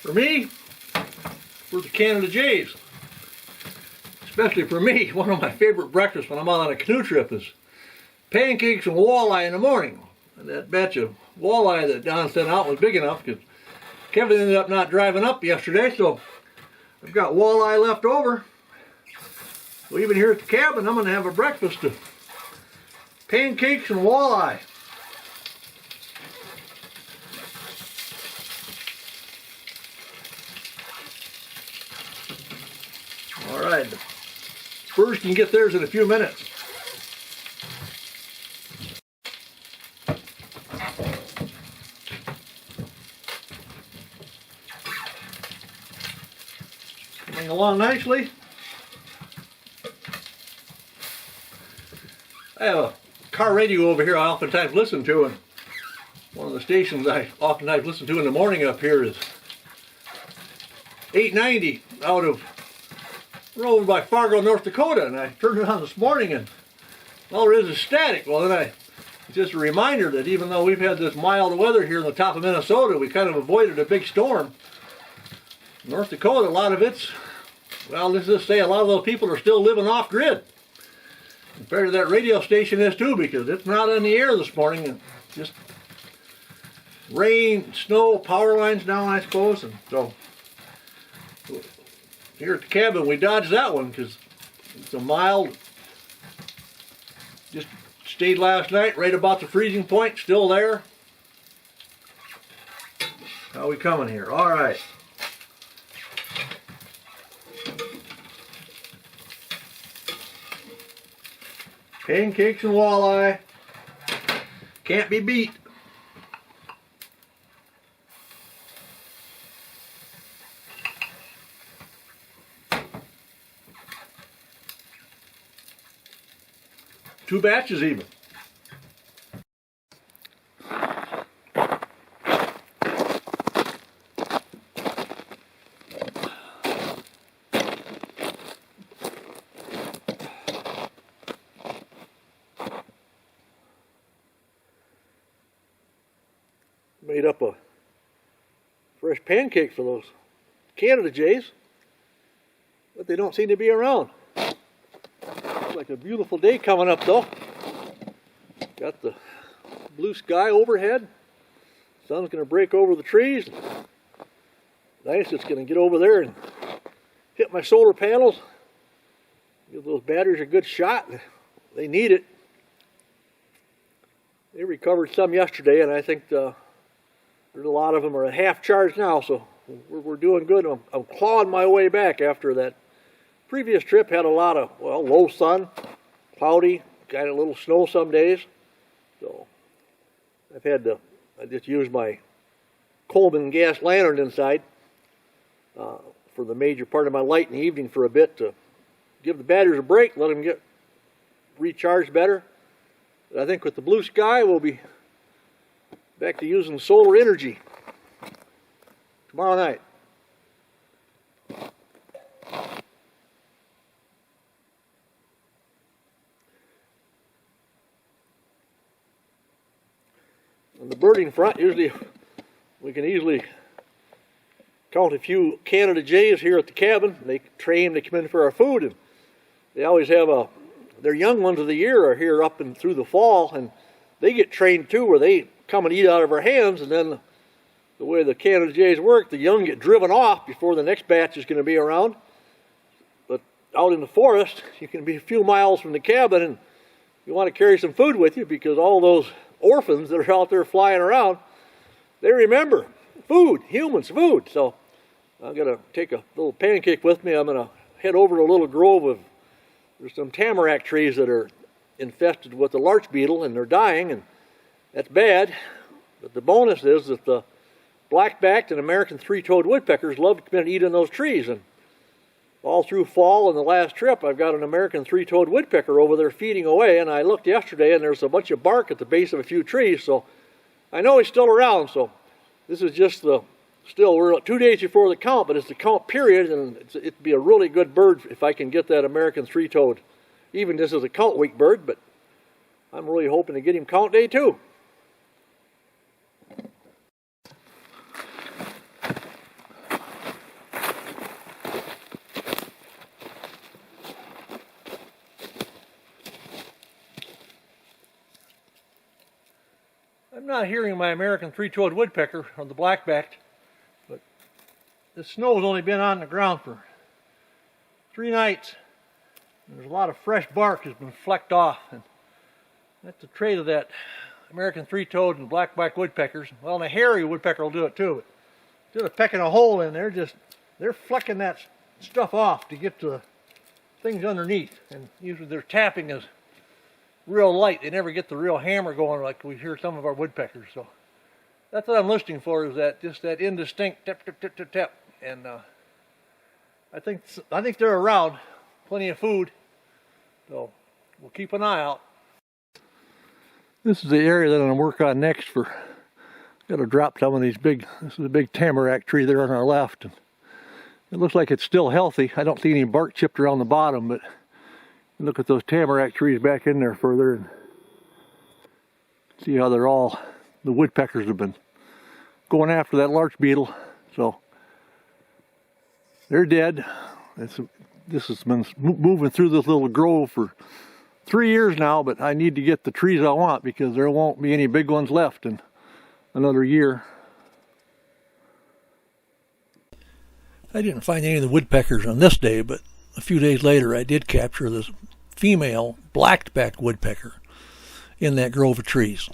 For me, for the Canada Jays, especially for me, one of my favorite breakfasts when I'm out on a canoe trip is pancakes and walleye in the morning. And that batch of walleye that Don sent out was big enough because Kevin ended up not driving up yesterday, so I've got walleye left over. So even here at the cabin, I'm going to have a breakfast of pancakes and walleye. Alright, the birds can get theirs in a few minutes. Coming along nicely. I have a car radio over here I oftentimes listen to, and one of the stations I oftentimes listen to in the morning up here is 890 out of over by Fargo, North Dakota, and I turned it on this morning and all there is static. Well, then it's just a reminder that even though we've had this mild weather here in the top of Minnesota, we kind of avoided a big storm. North Dakota, a lot of it's, well, let's just say a lot of those people are still living off grid. Compared to that radio station is too, because it's not on the air this morning, and just rain, snow, power lines down, I suppose, and so here at the cabin we dodged that one because it's a mild, just stayed last night right about the freezing point, still there. How we coming here? All right. Pancakes and walleye, can't be beat. Two batches even. Made up a fresh pancake for those Canada Jays, but they don't seem to be around. Looks like a beautiful day coming up though. Got the blue sky overhead. Sun's going to break over the trees. Nice, it's going to get over there and hit my solar panels. Give those batteries a good shot. They need it. They recovered some yesterday, and I think there's a lot of them are at half charge now, so we're doing good. I'm clawing my way back after that previous trip. Had a lot of, well, low sun, cloudy, got a little snow some days. So I just used my Coleman gas lantern inside for the major part of my light in the evening for a bit to give the batteries a break, let them get recharged better. But I think with the blue sky, we'll be back to using solar energy tomorrow night. On the birding front, usually we can easily count a few Canada Jays here at the cabin. They train, they come in for our food, and they always have their young ones of the year are here up and through the fall, and they get trained too, where they come and eat out of our hands, and then the way the Canada Jays work, the young get driven off before the next batch is going to be around. But out in the forest, you can be a few miles from the cabin, and you want to carry some food with you because all those orphans that are out there flying around, they remember food, humans, food. So I'm going to take a little pancake with me. I'm going to head over to a little grove of, there's some tamarack trees that are infested with the larch beetle, and they're dying, and that's bad. But the bonus is that the black-backed and American three-toed woodpeckers love to come in and eat in those trees. And all through fall and the last trip, I've got an American three-toed woodpecker over there feeding away. And I looked yesterday, and there's a bunch of bark at the base of a few trees. So I know he's still around. So this is just we're 2 days before the count, but it's the count period, and it'd be a really good bird if I can get that American three-toed, even this is a count week bird, but I'm really hoping to get him count day too. I'm not hearing my American three-toed woodpecker or the black-backed, but this snow has only been on the ground for 3 nights. There's a lot of fresh bark has been flecked off, and that's the trait of that American three-toed and black-backed woodpeckers. Well, and a hairy woodpecker will do it too. But instead of pecking a hole in there, they're flecking that stuff off to get to the things underneath. And usually their tapping is real light. They never get the real hammer going like we hear some of our woodpeckers. So that's what I'm listening for, is that just that indistinct tap tap tap tap tap. And I think they're around. Plenty of food. So we'll keep an eye out. This is the area that I'm going to work on next. Got to drop some of these big. This is a big Tamarack tree there on our left. And it looks like it's still healthy. I don't see any bark chipped around the bottom, but look at those Tamarack trees back in there further and see how the woodpeckers have been going after that larch beetle. So they're dead. This has been moving through this little grove for 3 years now, but I need to get the trees I want because there won't be any big ones left in another year. I didn't find any of the woodpeckers on this day, but a few days later I did capture this female black-backed woodpecker in that grove of trees.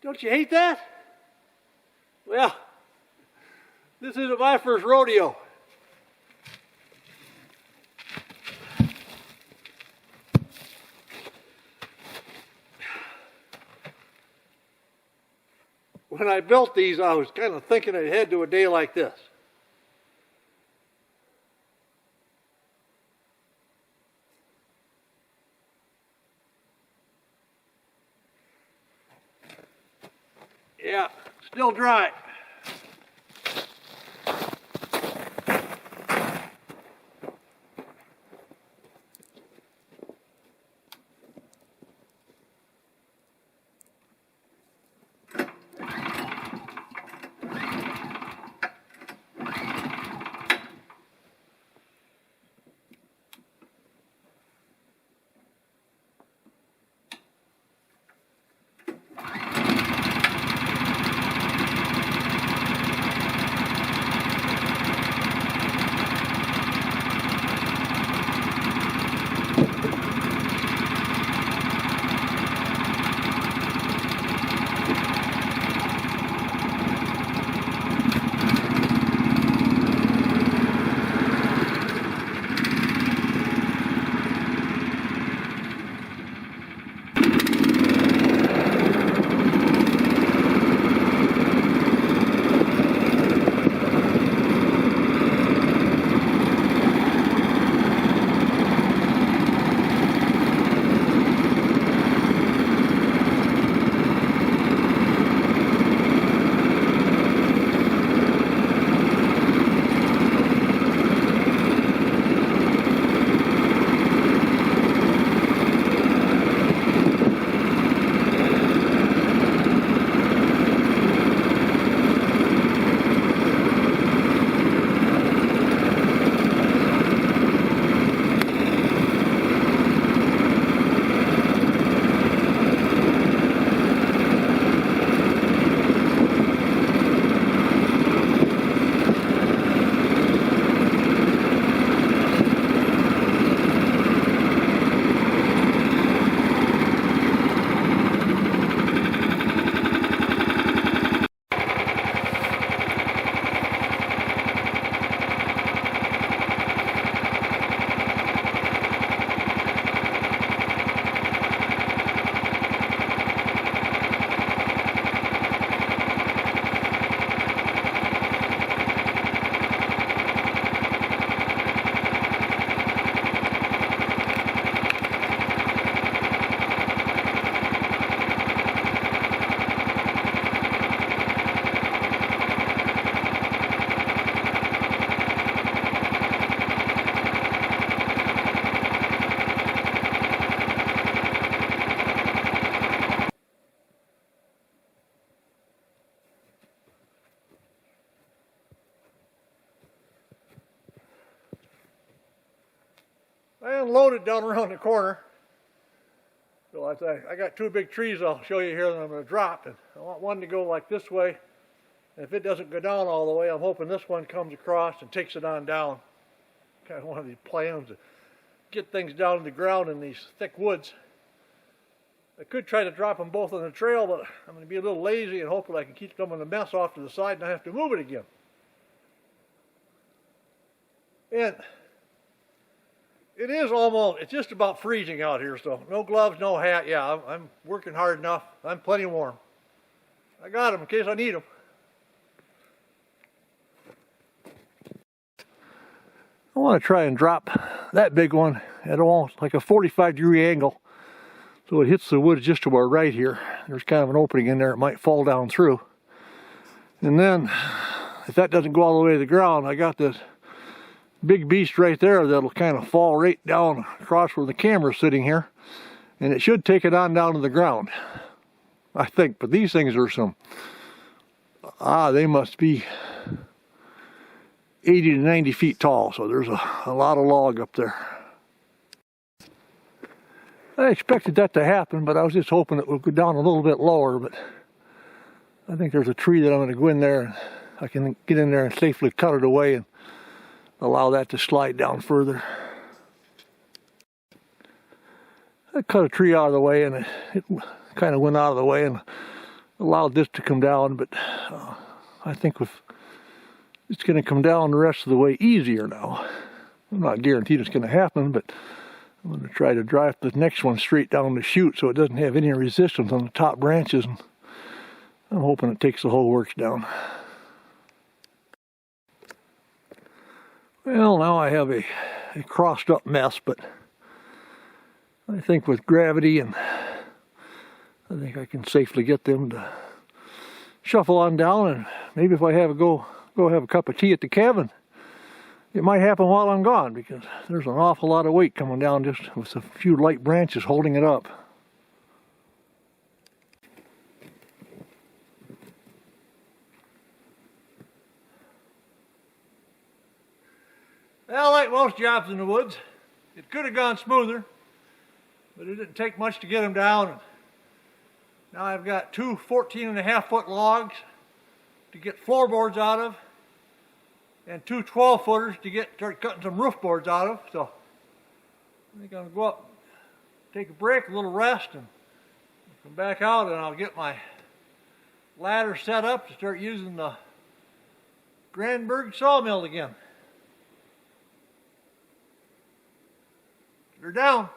Don't you hate that? Well, this isn't my first rodeo. When I built these, I was kind of thinking ahead to a day like this. Yeah, still dry. wood down around the corner. So I got two big trees I'll show you here that I'm going to drop. And I want one to go like this way. And if it doesn't go down all the way, I'm hoping this one comes across and takes it on down. Kind of one of these plans to get things down to the ground in these thick woods. I could try to drop them both on the trail, but I'm going to be a little lazy and hopefully I can keep some of the mess off to the side and I have to move it again. And it's just about freezing out here, so no gloves, no hat. Yeah, I'm working hard enough. I'm plenty warm. I got them in case I need them. I want to try and drop that big one at almost like a 45-degree angle so it hits the wood just to our right here. There's kind of an opening in there it might fall down through. And then if that doesn't go all the way to the ground, I got this big beast right there that'll kind of fall right down across where the camera's sitting here, and it should take it on down to the ground, I think. But these things are they must be 80 to 90 feet tall, so there's a lot of log up there. I expected that to happen, but I was just hoping it would go down a little bit lower. But I think there's a tree that I'm going to go in there and I can get in there and safely cut it away and allow that to slide down further. I cut a tree out of the way and it kind of went out of the way and allowed this to come down, but I think it's going to come down the rest of the way easier now. I'm not guaranteed it's going to happen, but I'm going to try to drive the next one straight down the chute so it doesn't have any resistance on the top branches, and I'm hoping it takes the whole works down. Well, now I have a crossed up mess, but I think with gravity and I think I can safely get them to shuffle on down, and maybe if I have go have a cup of tea at the cabin, it might happen while I'm gone, because there's an awful lot of weight coming down just with a few light branches holding it up. Well, like most jobs in the woods, it could have gone smoother, but it didn't take much to get them down. Now I've got two 14.5-foot logs to get floorboards out of, and two 12-footers to start cutting some roof boards out of. So I think I'm going to go up, take a break, a little rest, and come back out, and I'll get my ladder set up to start using the Granberg sawmill again. They're down.